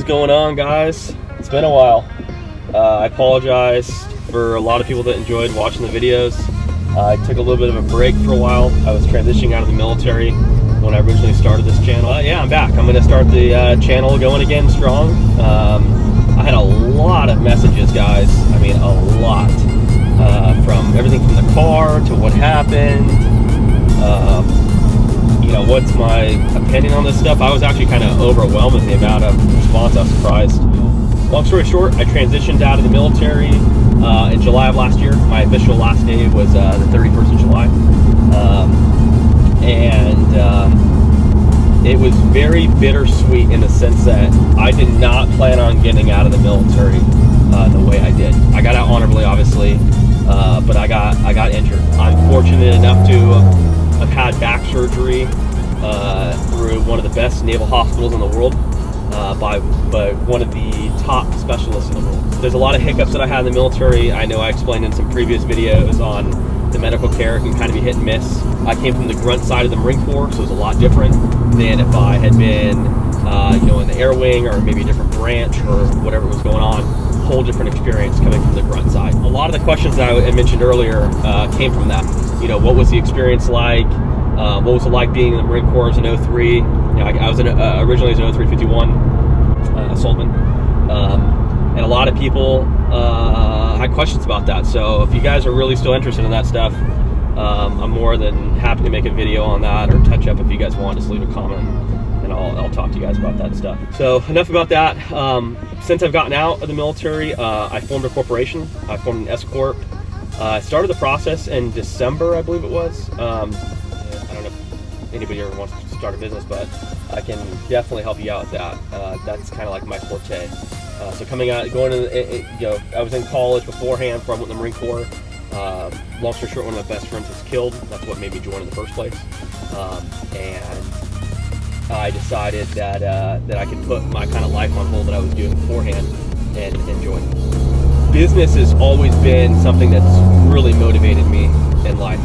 is going on, guys? It's been a while. I apologize for a lot of people that enjoyed watching the videos. I took a little bit of a break for a while. I was transitioning out of the military when I originally started this channel. Yeah, I'm back. I'm going to start the channel going again strong. I had a lot of messages, guys. I mean, a lot. From everything from the car to what happened. You know, what's my opinion on this stuff? I was actually kind of overwhelmed with the amount of response. I was surprised. Long story short, I transitioned out of the military in July of last year. My official last day was the 31st of July. It was very bittersweet in the sense that I did not plan on getting out of the military the way I did. I got out honorably, obviously, but I got injured. I'm fortunate enough to have had back surgery through one of the best naval hospitals in the world by one of the top specialists in the world. There's a lot of hiccups that I had in the military. I know I explained in some previous videos on the medical care. It can kind of be hit and miss. I came from the grunt side of the Marine Corps, so it was a lot different than if I had been you know, in the air wing or maybe a different branch or whatever was going on. Whole different experience coming from the grunt side. A lot of the questions that I mentioned earlier came from that. You know, what was the experience like? What was it like being in the Marine Corps as an 03? You know, I was originally as an 0351 assaultman, and a lot of people had questions about that. So if you guys are really still interested in that stuff, I'm more than happy to make a video on that or touch up if you guys want. Just leave a comment and I'll talk to you guys about that stuff. So enough about that. Since I've gotten out of the military, I formed a corporation. I formed an S Corp. I started the process in December, I believe it was. I don't know if anybody ever wants to start a business, but I can definitely help you out with that. That's kind of like my forte. So coming out, going to, you know, I was in college beforehand before I went to the Marine Corps. Long story short, one of my best friends was killed. That's what made me join in the first place. And I decided that that I could put my kind of life on hold that I was doing beforehand and enjoy. Business has always been something that's really motivated me in life,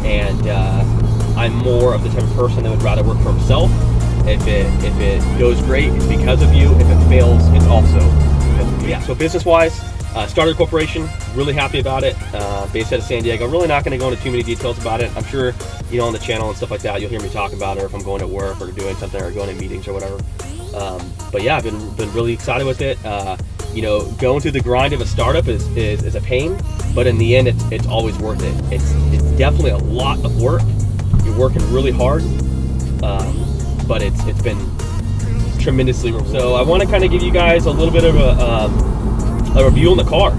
and I'm more of the type of person that would rather work for himself. If it goes great, it's because of you. If it fails, it's also because of you. Yeah. So business-wise, started a corporation. Really happy about it. Based out of San Diego. Really not going to go into too many details about it. I'm sure, you know, on the channel and stuff like that, you'll hear me talk about it, or if I'm going to work or doing something or going to meetings or whatever. But yeah, I've been really excited with it. You know, going through the grind of a startup is a pain, but in the end, it's always worth it. It's definitely a lot of work. You're working really hard, but it's been tremendously rewarding. So I want to kind of give you guys a little bit of a review on the car,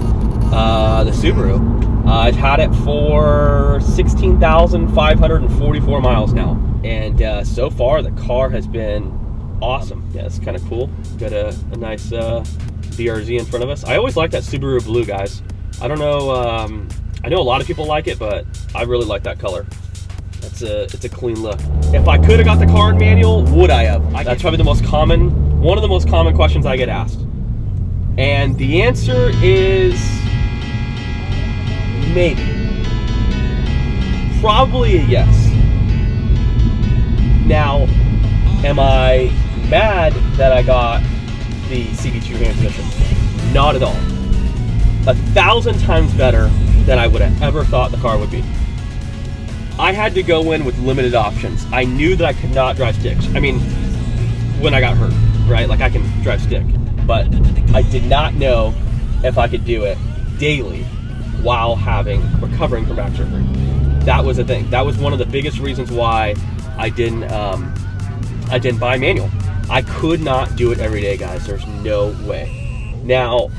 the Subaru. I've had it for 16,544 miles now, and so far the car has been awesome. Yeah, it's kind of cool. Got a nice BRZ in front of us. I always like that Subaru blue, guys. I don't know, I know a lot of people like it, but I really like that color. It's a clean look. If I could have got the car in manual, would I have? That's probably one of the most common questions I get asked. And the answer is maybe. Probably a yes. Now, am I mad that I got the CV2 transmission? Not at all. 1,000 times better than I would have ever thought the car would be. I had to go in with limited options. I knew that I could not drive stick. I mean, when I got hurt, right? Like, I can drive stick, but I did not know if I could do it daily while recovering from back surgery. That was the thing. That was one of the biggest reasons why I didn't buy manual. I could not do it every day, guys. There's no way. Now,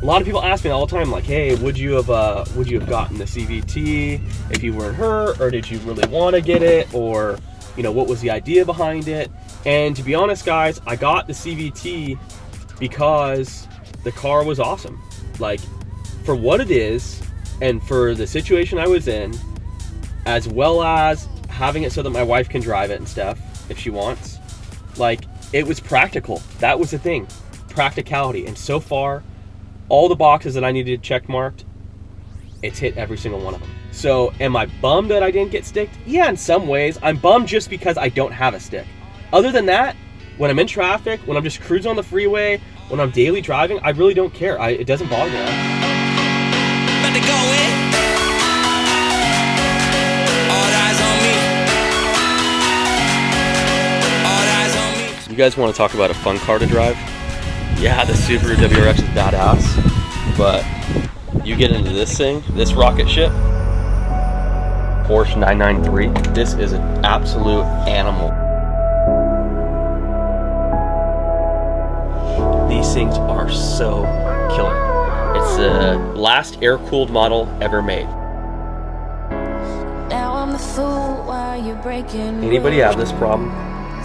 a lot of people ask me all the time, like, hey, would you have gotten the CVT if you weren't hurt, or did you really want to get it, or, you know, what was the idea behind it? And to be honest, guys, I got the CVT because the car was awesome. Like, for what it is, and for the situation I was in, as well as having it so that my wife can drive it and stuff if she wants. Like, it was practical. That was the thing, practicality. And so far, all the boxes that I needed check marked, it's hit every single one of them. So am I bummed that I didn't get sticked? Yeah, in some ways. I'm bummed just because I don't have a stick. Other than that, When I'm in traffic, when I'm just cruising on the freeway, when I'm daily driving, I really don't care. It doesn't bother me. About to go in. All eyes on me. All eyes on me. You guys want to talk about a fun car to drive? Yeah, the Subaru WRX is badass, but you get into this thing, this rocket ship, Porsche 993, this is an absolute animal. These things are so killer. It's the last air-cooled model ever made. Now I'm the fool while you're breaking. Anybody have this problem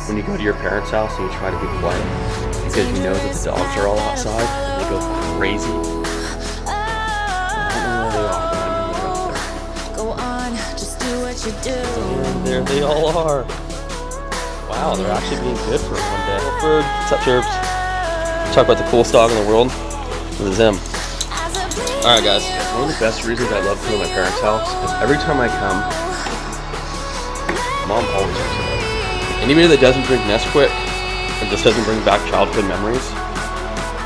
when you go to your parents' house and you try to be quiet because you know that the dogs are all outside and they go crazy? I don't know where they are, but I know they're out there. Go on, just do what you do. And there they all are. Wow, they're actually being good for one day. Bird, what's up, Chirps? Talk about the coolest dog in the world. This is him. Alright guys, one of the best reasons I love coming to my parents' house is every time I come, Mom always makes it. Anybody that doesn't drink Nesquik and just doesn't bring back childhood memories,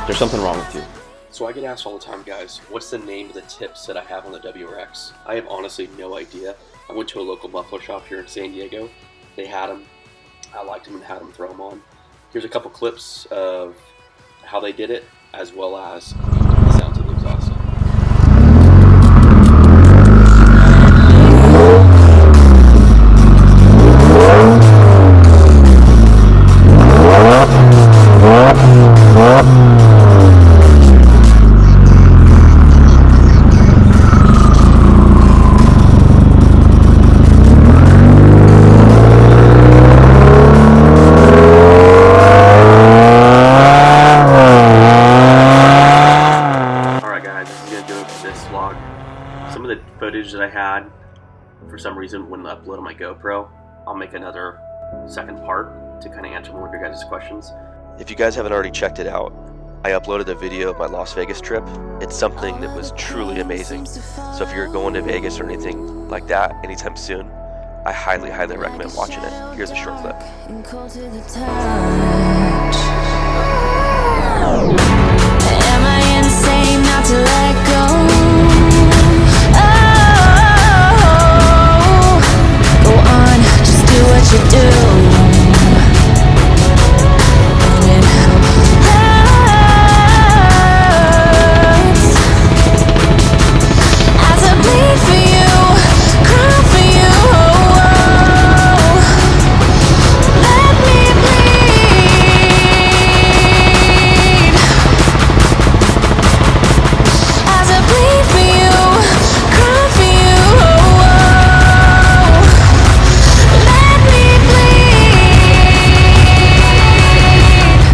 there's something wrong with you. So I get asked all the time, guys, what's the name of the tips that I have on the WRX? I have honestly no idea. I went to a local muffler shop here in San Diego. They had them. I liked them and had them throw them on. Here's a couple clips of how they did it, as well as the sounds of the exhaust. Some of the footage that I had, for some reason, wouldn't upload on my GoPro. I'll make another second part to kind of answer more of your guys' questions. If you guys haven't already checked it out, I uploaded a video of my Las Vegas trip. It's something that was truly amazing. So if you're going to Vegas or anything like that anytime soon, I highly, highly recommend watching it. Here's a short clip.